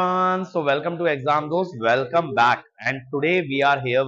everyone, so welcome to Exam Dost. Welcome back. And today we are here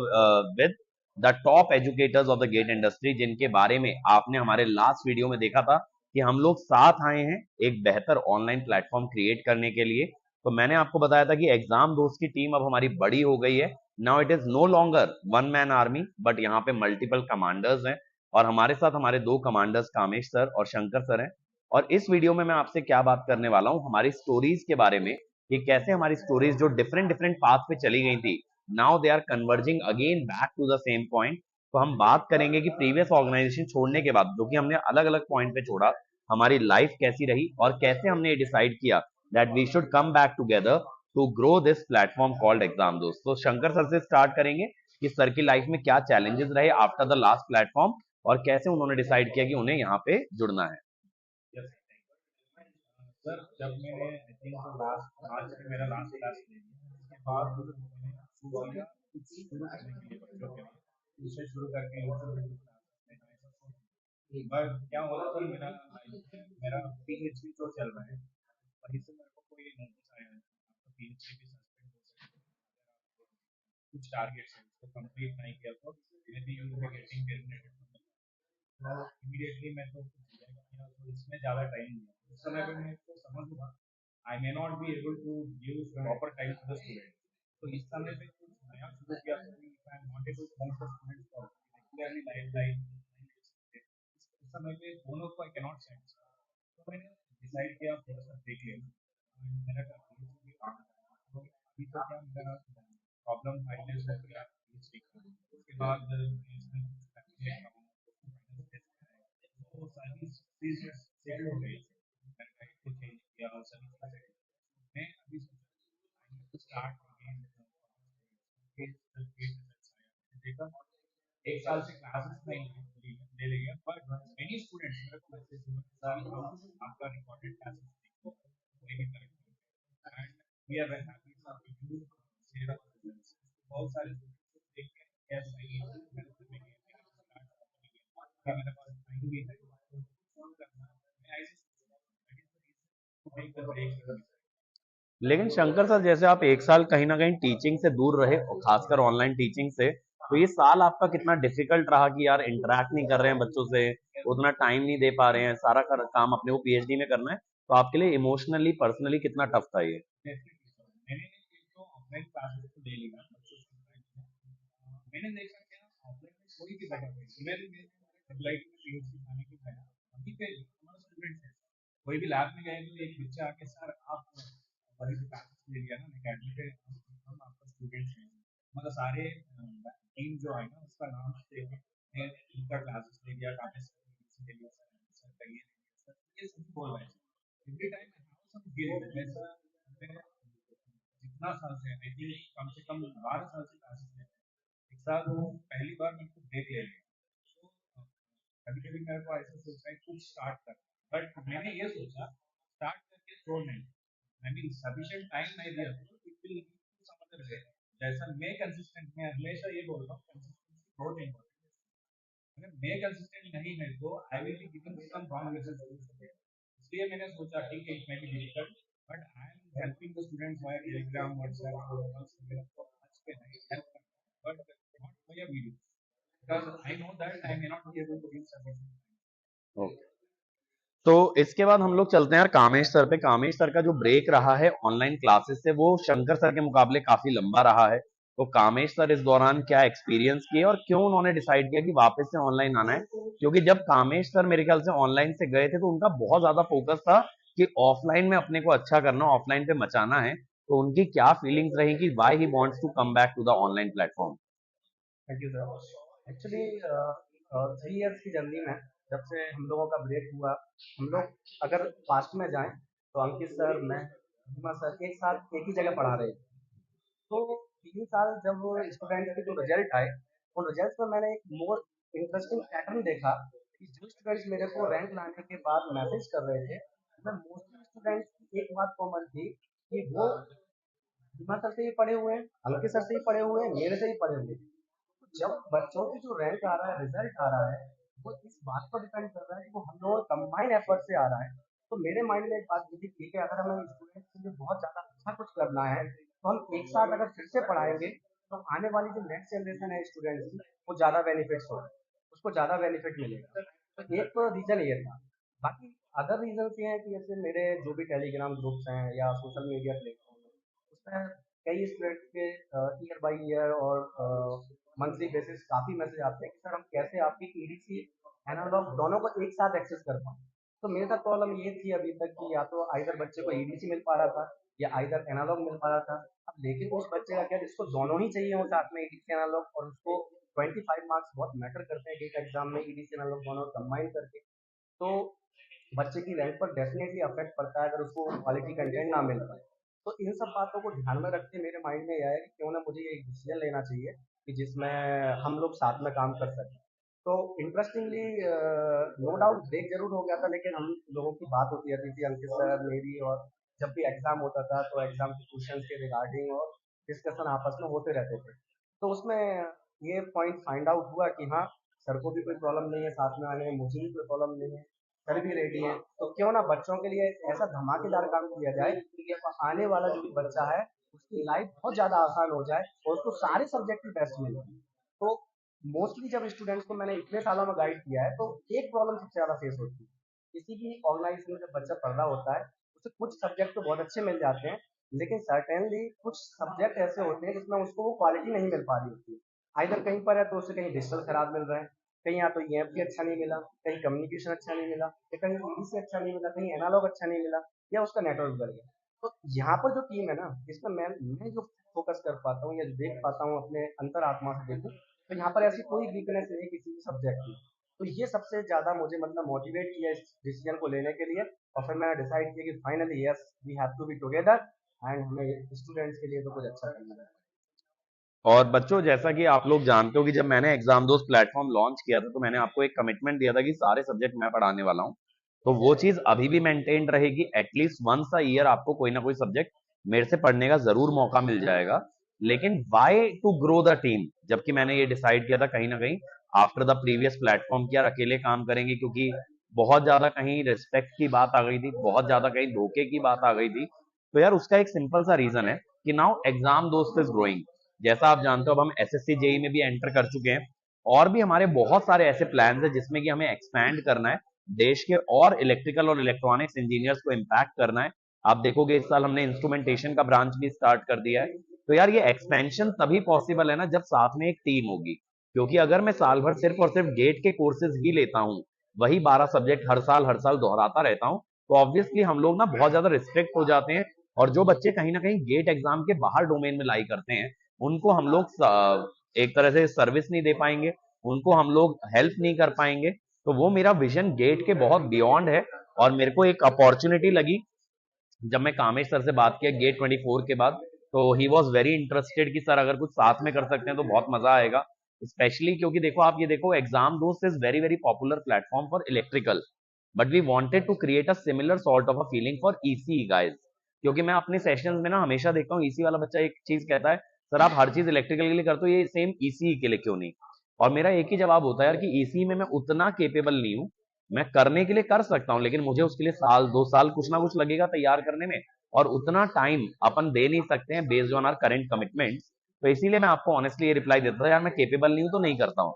with the top educators of the gate industry, जिनके बारे में आपने हमारे last video में देखा था कि हम लोग साथ आए हैं एक बेहतर ऑनलाइन प्लेटफॉर्म क्रिएट करने के लिए। तो मैंने आपको बताया था कि एग्जाम दोस्त की टीम अब हमारी बड़ी हो गई है। Now it is no longer one man army, but यहाँ पे मल्टीपल कमांडर्स हैं और हमारे साथ हमारे दो कमांडर्स कामेश सर और शंकर सर हैं। और इस वीडियो में मैं आपसे क्या बात करने वाला हूं, हमारी स्टोरीज के बारे में कि कैसे हमारी स्टोरीज जो डिफरेंट डिफरेंट पाथ पे चली गई थी, now they are converging again back to the same point. तो हम बात करेंगे कि प्रीवियस ऑर्गेनाइजेशन छोड़ने के बाद जो कि हमने अलग अलग पॉइंट पे छोड़ा, हमारी लाइफ कैसी रही और कैसे हमने डिसाइड किया that we should come back together to grow this platform called exam Dost. तो शंकर सर से स्टार्ट करेंगे कि सर की लाइफ में क्या चैलेंजेस रहे आफ्टर द लास्ट प्लेटफॉर्म और कैसे उन्होंने डिसाइड किया कि उन्हें यहाँ पे जुड़ना है। सर जब मैंने आई थिंक लास्ट मार्च में मेरा लास्ट क्लास उसके बाद मैंने शुरू किया कुछ शुरू करने के लिए बच्चों के लिए उससे शुरू करके बट क्या हो रहा था मेरा मेरा पीएचडी जो चल रहा है वहीं से मेरे को कोई नोटिस आया है आपका पीएचडी भी सस्पेंड हो सकता है कुछ टारगेट्स हैं उसको कंप्लीट नहीं किया तो यदि यू विल गेटिंग टर्मिनेटेड तो इमीडिएटली मैं तो इसमें ज़्यादा टाइम नहीं उस समय पे मैं तो समझ लूँगा I may not be able to give proper time to the student तो इस समय पे कुछ नया शुरू किया तो I am not able to the students for regularly life उस समय पे दोनों को आई कैनॉट सेंड तो मैंने डिसाइड किया थोड़ा सा ब्रेक ले मेरा भी काम तो अभी तो क्या मेरा प्रॉब्लम फाइनेंस हो गया उसके बाद इसमें वो सारी चीज़ें सेटल हो गई मैंने लाइफ को चेंज किया और सभी चीज़ें मैं अभी स्टार्ट देखा एक साल से क्लासेस नहीं ले लेंगे बट मेनी स्टूडेंट्स मेरे को मैसेज सर आपका रिकॉर्डेड क्लासेस देखो may be correct and we are very happy sir you share our results बहुत सारे स्टूडेंट्स देख के यस आई मेरे पास टाइम भी है फोन करना मैं ऐसे टेक द ब्रेक लेकिन शंकर सर, जैसे आप एक साल कहीं ना कहीं टीचिंग से दूर रहे और खासकर ऑनलाइन टीचिंग से, तो ये साल आपका कितना डिफिकल्ट रहा कि यार इंटरेक्ट नहीं कर रहे हैं बच्चों से, उतना टाइम नहीं दे पा रहे हैं, सारा काम अपने को पीएचडी में करना है, तो आपके लिए इमोशनली पर्सनली कितना टफ था ये? मैंने तो ऑफलाइन क्लासेस तो ले लिया मैंने देखा क्या ऑफलाइन में कोई भी बैठा इवन में लाइक पीएचडी खाने की खाया अभी पे हमारा स्टूडेंट है कोई भी लैब में गए तो एक बच्चा आके सर आप वही से क्लासेस ले लिया ना अकेडमी पे हम आपका स्टूडेंट हैं मतलब सारे टीम जो है ना उसका नाम से उनका क्लासेस ले लिया काफी ले लिया सर का ये सब बोल रहे हैं एवरी टाइम सम गिल्ट जैसा जितना साल से आई थिंक कम से कम 12 साल से क्लासेस ले एक साल वो पहली बार मेरे को ब्रेक ले लिया तो कभी कभी मेरे को ऐसा सोचता है कुछ स्टार्ट कर बट मैंने ये सोचा स्टार्ट करके छोड़ नहीं आई मीन सफिशिएंट टाइम नहीं दिया तो it will some other way जैसा मैं कंसिस्टेंट मैं हमेशा ये बोल रहा हूँ कंसिस्टेंसी बहुत इंपॉर्टेंट अगर मैं कंसिस्टेंट नहीं है तो I will be giving some wrong result इसलिए मैंने सोचा ठीक है it may be difficult but I am helping the students via Telegram WhatsApp वगैरह तो आज के नहीं help but not via video because I know that I may not be able to give sufficient. Okay, तो इसके बाद हम लोग चलते हैं यार कामेश सर पे। कामेश सर का जो ब्रेक रहा है ऑनलाइन क्लासेस से, वो शंकर सर के मुकाबले काफी लंबा रहा है। तो कामेश सर इस दौरान क्या एक्सपीरियंस किए और क्यों उन्होंने डिसाइड किया कि वापस से ऑनलाइन आना है? क्योंकि जब कामेश सर मेरे ख्याल से ऑनलाइन से गए थे तो उनका बहुत ज्यादा फोकस था कि ऑफलाइन में अपने को अच्छा करना, ऑफलाइन पे मचाना है। तो उनकी क्या फीलिंग्स रही कि why he wants to come back to the online platform? Thank you sir. Actually 3 years की जर्नी में जब से हम लोगों का ब्रेक हुआ, हम लोग अगर पास्ट में जाएं तो अंकित सर, मैं, हिमा सर एक साथ एक ही जगह पढ़ा रहे थे। तो 3 साल जब वो स्टूडेंट के जो रिजल्ट आए, उन रिजल्ट में मैंने एक मोर इंटरेस्टिंग पैटर्न देखा कि जो स्टूडेंट्स मेरे को रैंक लाने के बाद मैसेज कर रहे थे, मैं मोस्टली स्टूडेंट्स की एक बात कॉमन थी कि वो हिमा सर से ही पढ़े हुए हैं, अंकित सर से ही पढ़े हुए हैं, मेरे से ही पढ़े हुए हैं। तो जब बच्चों की जो रैंक आ रहा है, रिजल्ट आ रहा है, वो इस बात पर डिपेंड कर रहा है कि वो हम लोगों कंबाइन एफर्ट से आ रहा है। तो मेरे माइंड में एक बात ये थी, ठीक है, अगर हमें स्टूडेंट्स के लिए बहुत ज़्यादा अच्छा कुछ करना है, तो हम एक साथ अगर फिर से पढ़ाएंगे तो आने वाली जो नेक्स्ट जनरेशन है स्टूडेंट्स की, वो ज़्यादा बेनिफिट्स होगा, उसको ज़्यादा बेनिफिट मिलेगा। तो एक तो रीज़न ये था। बाकी अदर रीजंस ये हैं कि जैसे मेरे जो भी टेलीग्राम ग्रुप्स हैं या सोशल मीडिया प्लेटफॉर्म है, उसमें कई स्टूडेंट्स के ईयर बाई ईयर और मंथली बेसिस काफ़ी मैसेज आते हैं कि सर हम कैसे आपकी ईडीसी एनालॉग दोनों को एक साथ एक्सेस कर पाएँ। तो मेरे साथ प्रॉब्लम ये थी अभी तक कि या तो आइदर बच्चे को ईडीसी मिल पा रहा था या आइदर एनालॉग मिल पा रहा था। अब लेकिन उस बच्चे का क्या है जिसको दोनों ही चाहिए हो साथ में ईडीसी एनालॉग, और उसको 25 मार्क्स बहुत मैटर करते हैं गेट एग्जाम में ईडीसी एनालॉग दोनों कंबाइन करके। तो बच्चे की रैंक पर डेफिनेटली अफेक्ट पड़ता है अगर उसको क्वालिटी कंटेंट ना मिल पाए। तो इन सब बातों को ध्यान में रखते मेरे माइंड में यह है कि क्यों ना मुझे एक डिसीजन लेना चाहिए कि जिसमें हम लोग साथ में काम कर सकें। तो इंटरेस्टिंगली नो डाउट ब्रेक जरूर हो गया था, लेकिन हम लोगों की बात होती रहती थी अंकित सर मेरी, और जब भी एग्जाम होता था तो एग्जाम के क्वेश्चन के रिगार्डिंग और डिस्कशन आपस में होते रहते थे। तो उसमें ये पॉइंट फाइंड आउट हुआ कि हाँ, सर को भी कोई प्रॉब्लम नहीं है साथ में आने में, मुझे भी कोई प्रॉब्लम नहीं है, सर भी रेडी है। तो क्यों ना बच्चों के लिए ऐसा धमाकेदार काम किया जाए कि आने वाला जो भी बच्चा है उसकी लाइफ बहुत ज़्यादा आसान हो जाए और उसको सारे सब्जेक्ट की बेस्ट मिल जाए। तो मोस्टली जब स्टूडेंट्स को मैंने इतने सालों में गाइड किया है तो एक प्रॉब्लम सबसे ज़्यादा फेस होती है। किसी भी ऑर्गेनाइजेशन में जब बच्चा पढ़ रहा होता है, उसे कुछ सब्जेक्ट तो बहुत अच्छे मिल जाते हैं, लेकिन सर्टेनली कुछ सब्जेक्ट ऐसे होते हैं जिसमें उसको वो क्वालिटी नहीं मिल पा रही होती है। आइदर कहीं पर है तो उसे कहीं डिजिटल खराब मिल रहा है, कहीं या तो ईएमपी अच्छा नहीं मिला, कहीं कम्युनिकेशन अच्छा नहीं मिला, या कहीं ईडीसी अच्छा नहीं मिला, कहीं एनालॉग अच्छा नहीं मिला, या उसका नेटवर्क बढ़ गया। तो यहाँ पर जो टीम है ना, इसमें मैं जो फोकस कर पाता हूँ या जो देख पाता हूँ अपने अंतरात्मा से देखूँ, तो यहाँ पर ऐसी कोई वीकनेस नहीं है किसी भी सब्जेक्ट में। तो ये सबसे ज़्यादा मुझे मतलब मोटिवेट किया इस डिसीजन को लेने के लिए, और फिर मैंने डिसाइड किया कि finally yes we have to be together and हमें स्टूडेंट्स के लिए तो कुछ अच्छा करना है। और बच्चों, जैसा कि आप लोग जानते हो कि जब मैंने एग्जाम दोस्त प्लेटफॉर्म लॉन्च किया था तो मैंने आपको एक कमिटमेंट दिया था कि सारे सब्जेक्ट मैं पढ़ाने वाला हूं। तो वो चीज अभी भी मेंटेन रहेगी। एटलीस्ट वंस अ ईयर आपको कोई ना कोई सब्जेक्ट मेरे से पढ़ने का जरूर मौका मिल जाएगा। लेकिन why to grow the team, जबकि मैंने ये डिसाइड किया था कहीं ना कहीं आफ्टर द प्रीवियस प्लेटफॉर्म कि यार अकेले काम करेंगे, क्योंकि बहुत ज्यादा कहीं रिस्पेक्ट की बात आ गई थी, बहुत ज्यादा कहीं धोखे की बात आ गई थी। तो यार उसका एक सिंपल सा रीजन है कि now exam Dost is growing. जैसा आप जानते हो अब हम एसएससी जेई में भी एंटर कर चुके हैं, और भी हमारे बहुत सारे ऐसे प्लान्स हैं जिसमें कि हमें एक्सपैंड करना है, देश के और इलेक्ट्रिकल और इलेक्ट्रॉनिक्स इंजीनियर्स को इम्पैक्ट करना है। आप देखोगे इस साल हमने इंस्ट्रूमेंटेशन का ब्रांच भी स्टार्ट कर दिया है। तो यार ये एक्सपेंशन तभी पॉसिबल है ना जब साथ में एक टीम होगी। क्योंकि अगर मैं साल भर सिर्फ और सिर्फ गेट के कोर्सेज ही लेता हूँ, वही 12 सब्जेक्ट हर साल दोहराता रहता हूँ, तो ऑब्वियसली हम लोग ना बहुत ज्यादा रिस्ट्रिक्ट हो जाते हैं। और जो बच्चे कहीं ना कहीं गेट एग्जाम के बाहर डोमेन में लाई करते हैं, उनको हम लोग एक तरह से सर्विस नहीं दे पाएंगे, उनको हम लोग हेल्प नहीं कर पाएंगे। तो वो मेरा विजन गेट के बहुत बियॉन्ड है। और मेरे को एक अपॉर्चुनिटी लगी जब मैं कामेश सर से बात किया गेट 24 के बाद, तो ही वॉज वेरी इंटरेस्टेड कि सर अगर कुछ साथ में कर सकते हैं तो बहुत मजा आएगा। स्पेशली क्योंकि देखो, आप ये देखो, exam Dost is very very popular platform for electrical, but we wanted to create a similar sort of a feeling for EC guys. क्योंकि मैं अपने सेशंस में ना हमेशा देखता हूँ ईसी वाला बच्चा एक चीज कहता है, सर आप हर चीज इलेक्ट्रिकल के लिए करते हो, ये सेम ईसी के लिए क्यों नहीं? और मेरा एक ही जवाब होता है यार कि ईसी में मैं उतना केपेबल नहीं हूँ। मैं करने के लिए कर सकता हूँ, लेकिन मुझे उसके लिए साल 2 साल कुछ ना कुछ लगेगा तैयार करने में, और उतना टाइम अपन दे नहीं सकते हैं based on our current commitments. तो इसीलिए मैं आपको ऑनेस्टली ये रिप्लाई देता था, यार मैं केपेबल नहीं हूं तो नहीं करता हूं।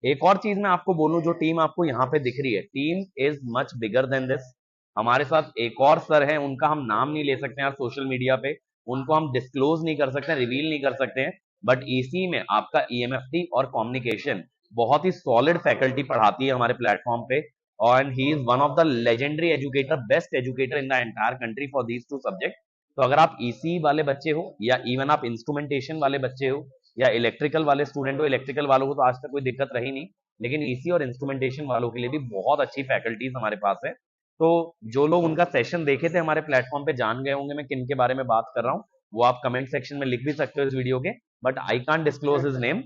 एक और चीज मैं आपको बोलूं, जो टीम आपको यहाँ पे दिख रही है, team is much bigger than this. हमारे साथ एक और सर है, उनका हम नाम नहीं ले सकते यार सोशल मीडिया पे, उनको हम डिस्क्लोज नहीं कर सकते, रिवील नहीं कर सकते हैं। बट ईसी में आपका ईएमएफटी और कम्युनिकेशन बहुत ही सॉलिड फैकल्टी पढ़ाती है हमारे प्लेटफॉर्म पे। और he is one of the legendary educator, best educator in the entire country for these two subject. तो अगर आप ईसी वाले बच्चे हो या इवन आप इंस्ट्रूमेंटेशन वाले बच्चे हो या इलेक्ट्रिकल वाले स्टूडेंट हो, इलेक्ट्रिकल वालों को तो आज तक कोई दिक्कत रही नहीं, लेकिन ईसी और इंस्ट्रूमेंटेशन वालों के लिए भी बहुत अच्छी फैकल्टीज हमारे पास है। तो जो लोग उनका सेशन देखे थे हमारे प्लेटफॉर्म पे जान गए होंगे मैं किन के बारे में बात कर रहा हूँ। वो आप कमेंट सेक्शन में लिख भी सकते हो इस वीडियो के, but I can't disclose his name.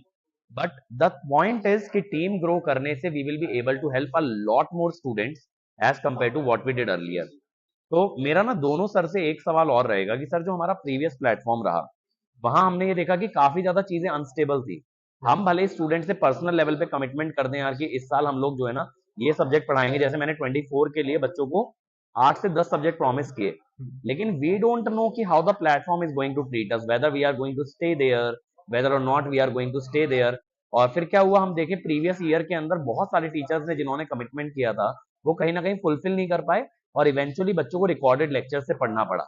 But the point is कि टीम ग्रो करने से we will be able to help a lot more students as compare to what we did earlier. तो मेरा ना दोनों सर से एक सवाल और रहेगा कि सर जो हमारा प्रीवियस प्लेटफॉर्म रहा, वहां हमने ये देखा कि काफी ज्यादा चीजें अनस्टेबल थी। हम भले स्टूडेंट से पर्सनल लेवल पे कमिटमेंट कर दें यार कि इस साल हम लोग जो है ना ये सब्जेक्ट पढ़ाएंगे, जैसे मैंने 24 के लिए बच्चों को 8 से 10 सब्जेक्ट प्रॉमिस किए, लेकिन वी डोंट नो कि how the platform is going to treat us, whether we are going to stay there, whether और not we are going to stay there. और फिर क्या हुआ, हम देखे प्रीवियस ईयर के अंदर बहुत सारे टीचर्स ने जिन्होंने कमिटमेंट किया था वो कहीं ना कहीं फुलफिल नहीं कर पाए, और इवेंचुअली बच्चों को रिकॉर्डेड लेक्चर से पढ़ना पड़ा।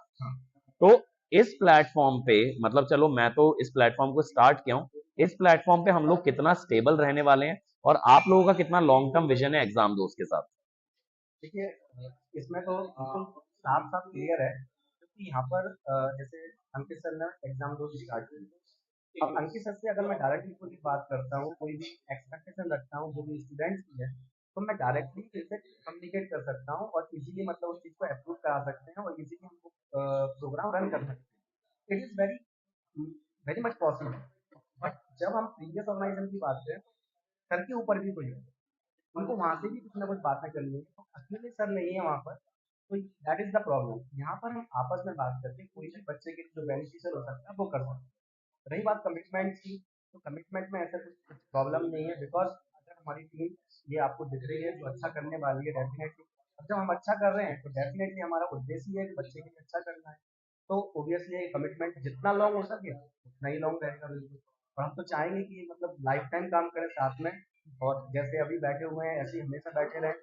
तो इस प्लेटफॉर्म पे, मतलब चलो मैं तो इस प्लेटफॉर्म को स्टार्ट किया हूं, इस प्लेटफॉर्म पे हम लोग कितना स्टेबल रहने वाले हैं, और आप लोगों का कितना लॉन्ग टर्म विजन है एग्जाम दोस्त के साथ? देखिए, इसमें तो बिल्कुल साफ साफ क्लियर है, क्योंकि यहाँ पर जैसे अंकित सर ने एग्जाम दो स्टार्ट की। अब अंकित सर से अगर मैं डायरेक्टली कोई भी बात करता हूँ, कोई भी एक्सपेक्टेशन रखता हूँ जो भी स्टूडेंट्स की है, तो मैं डायरेक्टली इनसे कम्युनिकेट कर सकता हूँ और इजीली मतलब उस चीज़ को अप्रूव करा सकते हैं और इजीली हम प्रोग्राम रन कर सकते हैं। It is very very much possible. But जब हम प्रीवियस ऑर्गेनाइजेशन की बात करें, सर के ऊपर भी कोई है, उनको वहाँ से भी कुछ ना कुछ बातें करनी है, तो अकेले सर नहीं है वहाँ पर। तो दैट इज द प्रॉब्लम। यहाँ पर हम आपस में बात करके कोई भी बच्चे के लिए जो बेनिफिशियल हो सकता है वो कर सकते हैं। रही बात कमिटमेंट की, तो कमिटमेंट में ऐसा कुछ प्रॉब्लम नहीं है, बिकॉज अगर हमारी टीम ये आपको दिख रही है जो अच्छा करने वाली है, डेफिनेटली अब जब हम अच्छा कर रहे हैं तो डेफिनेटली हमारा उद्देश्य ये है कि बच्चे के लिए अच्छा करना है। तो ओबियसली कमिटमेंट जितना लॉन्ग हो सके उतना ही लॉन्ग रहेगा बिल्कुल। और हम तो चाहेंगे कि मतलब लाइफ टाइम काम करें साथ में, और जैसे अभी बैठे हुए हैं ऐसे ही हमेशा बैठे रहें,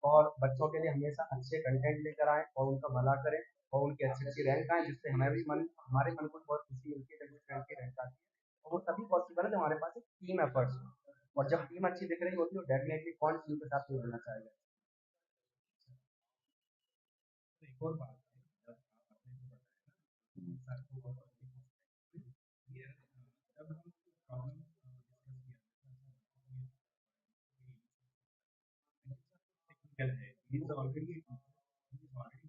और बच्चों के लिए हमेशा अच्छे कंटेंट लेकर आएँ और उनका भला करें, और उनकी अच्छी अच्छी रैंक आए, जिससे हमें भी मन हमारे मन को बहुत खुशी मिलती है जब उस रैंक की रैंक आती है। और वो तभी पॉसिबल है जब हमारे पास एक टीम एफर्ट्स हो, और जब टीम अच्छी दिख रही होती है तो डेफिनेटली कौन टीम के साथ नहीं रहना चाहेगा। तो एक और बात है, जब आपने जो बताया ना, सर को बहुत ये जब हम प्रॉब्लम डिस्कस किया टेक्निकल है, he is already knows about it, he can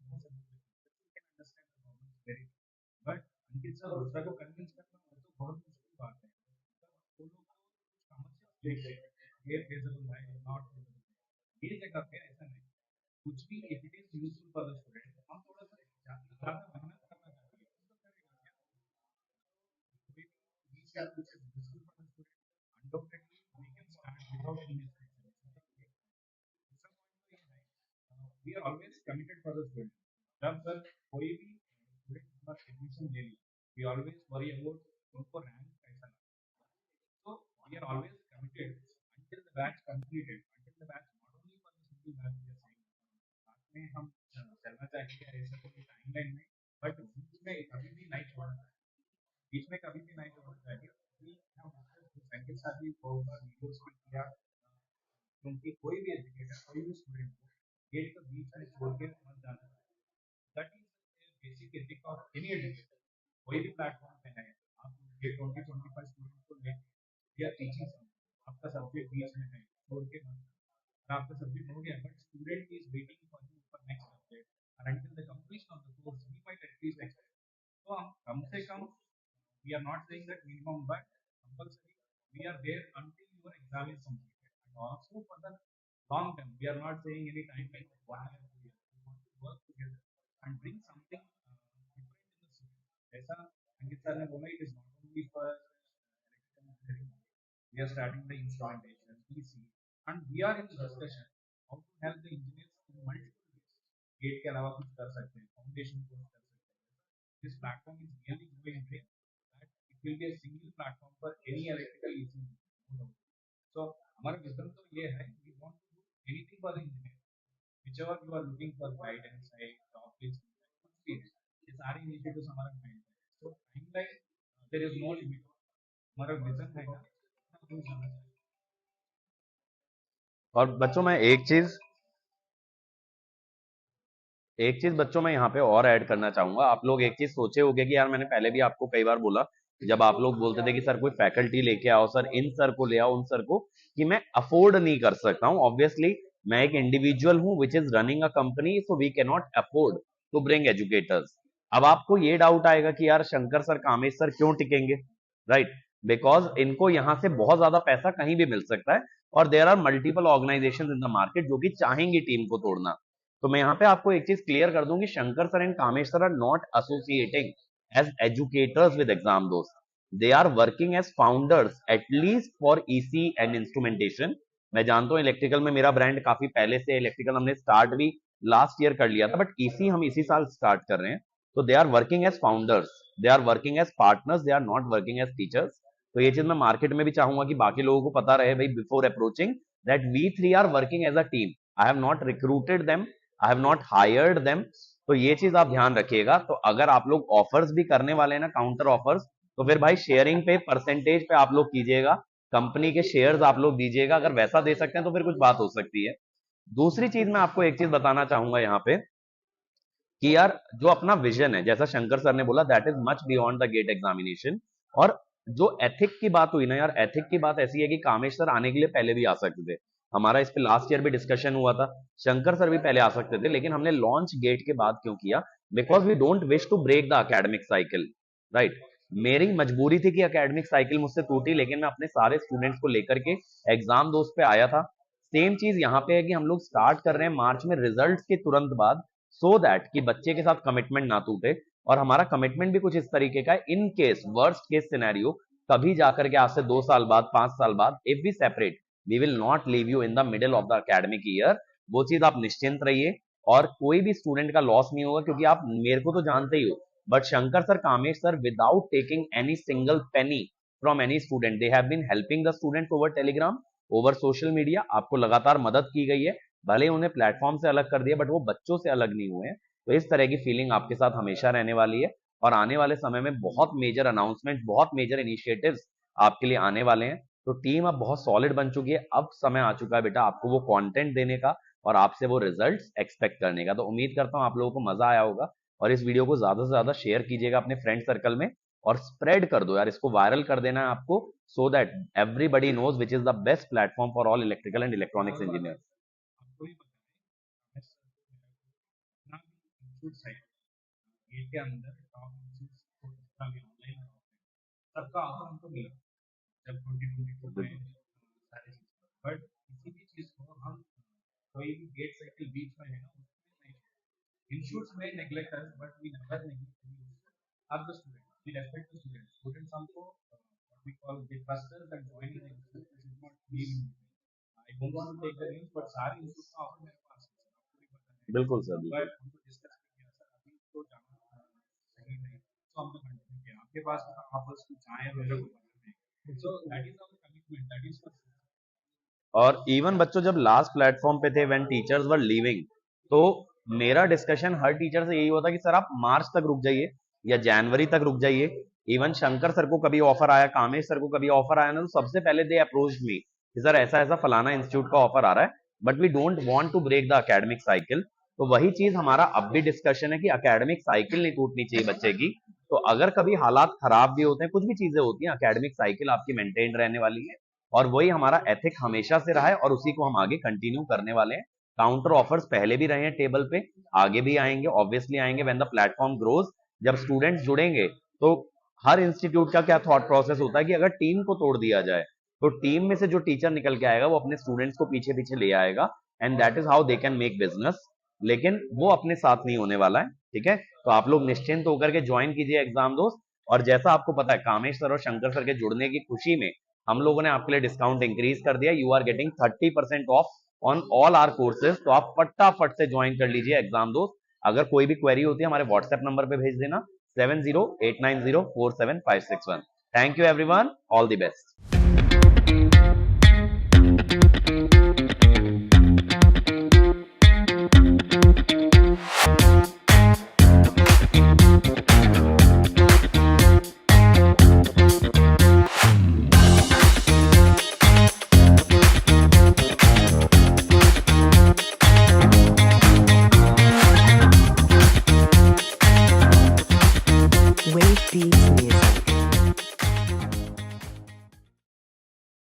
understand the problem very well. But Ankit sir दूसरा को कन्विंस करना वो तो बहुत मुश्किल बात है। वो लोग समझ सकते हैं ये फेजिबल है नॉट फेजिबल। ये जगह पे ऐसा नहीं, कुछ भी if it is useful for the student हम थोड़ा सा ज्यादा मेहनत करना चाहिए तो करेगा क्या। कोई भी चीज which is useful for the student, undoubtedly we can start without any expectation। We are always committed for the student. जब सर कोई भी स्टूडेंट हमारा एडमिशन ले ली, वी ऑलवेज वरी अबाउट उनको रैंक कैसा लगा। So we are always committed until the batch completed, until the batch not only for the single batch we are saying, साथ में हम चलना चाहिए ऐसा कोई टाइमलाइन में, बट बीच में कभी भी नहीं छोड़ना चाहिए, बीच में कभी भी नहीं छोड़ना चाहिए। कि हम संगीत साथ ही बहुत बार वीडियोस भी किया, क्योंकि कोई भी एजुकेटर कोई भी स्टूडेंट को गेट के बीच में छोड़ के मत जाना चाहिए। That is basic ethic of any educator. कोई भी प्लेटफॉर्म पे है, आप ये 20-25 स्टूडेंट को ले या टीचिंग, आपका सब्जेक्ट बीच में है छोड़ के मत जाना। और आपका सब्जेक्ट हो गया but student is waiting for you for next subject, और until the completion of the course he might at least expect. तो हम कम से कम, we are not saying that minimum, but compulsory we are there until your exam is completed. And also for the long term, we are not saying any timeline of 1 year, 2 years. We want to work together and bring something different in the student. ऐसा अंकित sir ने बोला, it is not only for electrical engineering. We are starting the instrumentation, PC, and we are in discussion how to help the engineers in multiple ways. GATE के अलावा कुछ कर सकते हैं, foundation course कर सकते हैं। This platform is really growing great, that it will be a single platform for any electrical ECU. So हमारा विजन तो ये है, we want to do anything for the engineer, whichever you are looking for guidance है, topics, कुछ भी है, ये सारे initiatives हमारा माइंड है। So timeline there is no limit, हमारा विजन है ना, हम जाना चाहिए। और बच्चों में एक चीज बच्चों में यहाँ पे और ऐड करना चाहूंगा। आप लोग एक चीज सोचे होंगे कि यार मैंने पहले भी आपको कई बार बोला, जब आप लोग बोलते थे कि सर कोई फैकल्टी लेके आओ, सर इन सर को ले आओ, उन सर को, कि मैं अफोर्ड नहीं कर सकता हूँ। ऑब्वियसली मैं एक इंडिविजुअल हूँ which is running a company, so we can not afford to bring educators. अब आपको ये डाउट आएगा कि यार शंकर सर, कामेश सर क्यों टिकेंगे, राइट? बिकॉज इनको यहाँ से बहुत ज्यादा पैसा कहीं भी मिल सकता है, और there are multiple organisation in the market जो कि चाहेंगी टीम को तोड़ना। तो मैं यहाँ पे आपको एक चीज क्लियर कर दूं कि Shankar sir and Kamesh sir are not associating as educators with exam Dost, they are working as founders at least for EC and instrumentation. मैं जानता हूँ इलेक्ट्रिकल में मेरा ब्रांड काफी पहले से, इलेक्ट्रिकल हमने स्टार्ट भी लास्ट ईयर कर लिया था, बट इसी हम इसी साल स्टार्ट कर रहे हैं। तो they are working as founders, they are working as partners, they are not working as teachers. तो ये चीज मैं मार्केट में भी चाहूंगा कि बाकी लोगों को पता रहे भाई, before approaching that we three are working as a team. I have not recruited them, I have not hired them. तो ये चीज आप ध्यान रखिएगा। तो अगर आप लोग ऑफर्स भी करने वाले हैं ना, काउंटर ऑफर्स, तो फिर भाई शेयरिंग पे, परसेंटेज पे आप लोग कीजिएगा, कंपनी के शेयर्स आप लोग दीजिएगा। अगर वैसा दे सकते हैं तो फिर कुछ बात हो सकती है। दूसरी चीज मैं आपको एक चीज बताना चाहूंगा यहाँ पे कि यार जो अपना विजन है, जैसा शंकर सर ने बोला, that is much beyond the GATE examination. और जो एथिक की बात हुई ना यार, एथिक की बात ऐसी है कि कामेश सर आने के लिए पहले भी आ सकते थे, हमारा इस पे लास्ट ईयर भी डिस्कशन हुआ था। शंकर सर भी पहले आ सकते थे, लेकिन हमने लॉन्च गेट के बाद क्यों किया? Because we don't wish to break the academic cycle, right. मेरी मजबूरी थी कि एकेडमिक साइकिल मुझसे टूटी, लेकिन मैं अपने सारे स्टूडेंट्स को लेकर के एग्जाम दोस्त पे आया था। सेम चीज यहाँ पे है कि हम लोग स्टार्ट कर रहे हैं मार्च में रिजल्ट के तुरंत बाद, सो दैट कि बच्चे के साथ कमिटमेंट ना टूटे। और हमारा कमिटमेंट भी कुछ इस तरीके का है, in case worst case scenario कभी जाकर के आज से 2 साल बाद, 5 साल बाद, if we separate, we will not leave you in the middle of the academic year. वो चीज आप निश्चिंत रहिए, और कोई भी स्टूडेंट का लॉस नहीं होगा, क्योंकि आप मेरे को तो जानते ही हो, but Shankar sir, Kamesh sir, without taking any single penny from any student, they have been helping the student over Telegram, over social media. आपको लगातार मदद की गई है, भले उन्हें प्लेटफॉर्म से अलग कर दिया, बट वो बच्चों से अलग नहीं हुए हैं। तो इस तरह की फीलिंग आपके साथ हमेशा रहने वाली है, और आने वाले समय में बहुत मेजर अनाउंसमेंट, बहुत मेजर इनिशिएटिव्स आपके लिए आने वाले हैं। तो टीम अब बहुत सॉलिड बन चुकी है, अब समय आ चुका है बेटा आपको वो कंटेंट देने का और आपसे वो रिजल्ट्स एक्सपेक्ट करने का। तो उम्मीद करता हूं आप लोगों को मजा आया होगा, और इस वीडियो को ज्यादा से ज्यादा शेयर कीजिएगा अपने फ्रेंड सर्कल में, और स्प्रेड कर दो यार, इसको वायरल कर देना है आपको, so that everybody knows which is the best platform for all electrical and electronics engineer. आपको ही पता है ना, इंस्टीट्यूट साइड गेट के अंदर टॉप इंस्टीट्यूट को जितना भी ऑनलाइन सबका ऑफर हमको मिला जब 2024 में सारे चीज। बट किसी भी चीज को हम कोई भी गेट साइकिल बीच में है ना, उसमें इंस्टीट्यूट्स में नेग्लेक्ट कर, बट वी नेवर नेग्लेक्ट अब the student, we respect the student. Students हमको what we call they trust us that joining the institute is not leave. I don't want to take the news, but सारे institute का offer मेरे पास है, आपको भी पता है। बिल्कुल सर, बट हमको डिस्कस किया सर, अभी तो जाना सही नहीं, तो हमने कंटिन्यू किया। आपके पास ऑफर्स कुछ आए मेरे को पता नहीं, so that is our commitment, that is for. और इवन बच्चों जब लास्ट प्लेटफॉर्म पे थे, व्हेन टीचर्स वर लीविंग, तो मेरा डिस्कशन हर टीचर से यही होता कि सर आप मार्च तक रुक जाइए या जनवरी तक रुक जाइए। इवन शंकर सर को कभी ऑफर आया, कामेश सर को कभी ऑफर आया ना, तो सबसे पहले दे अप्रोच्ड मी कि सर ऐसा ऐसा फलाना इंस्टीट्यूट का ऑफर आ रहा है, but we don't want to break the academic cycle. तो वही चीज हमारा अब भी डिस्कशन है कि एकेडमिक साइकिल नहीं टूटनी चाहिए बच्चे की। तो अगर कभी हालात खराब भी होते हैं, कुछ भी चीजें होती हैं, एकेडमिक साइकिल आपकी मेंटेन रहने वाली है, और वही हमारा एथिक हमेशा से रहा है, और उसी को हम आगे कंटिन्यू करने वाले हैं। काउंटर ऑफर्स पहले भी रहे हैं टेबल पे, आगे भी आएंगे, ऑब्वियसली आएंगे व्हेन द प्लेटफॉर्म ग्रोज। जब स्टूडेंट्स जुड़ेंगे, तो हर इंस्टीट्यूट का क्या थॉट प्रोसेस होता है कि अगर टीम को तोड़ दिया जाए, तो टीम में से जो टीचर निकल के आएगा वो अपने स्टूडेंट्स को पीछे पीछे ले आएगा, and that is how they can make business. लेकिन वो अपने साथ नहीं होने वाला है, ठीक है। तो आप लोग निश्चिंत होकर के ज्वाइन कीजिए एग्जाम दोस्त। और जैसा आपको पता है, कामेश सर और शंकर सर के जुड़ने की खुशी में हम लोगों ने आपके लिए डिस्काउंट इंक्रीज कर दिया। You are getting 30% off on all our courses. तो आप फटाफट से ज्वाइन कर लीजिए एग्जाम दोस्त। अगर कोई भी क्वेरी होती है हमारे व्हाट्सएप नंबर पे भेज देना, 7089047561। Thank you everyone, all the best.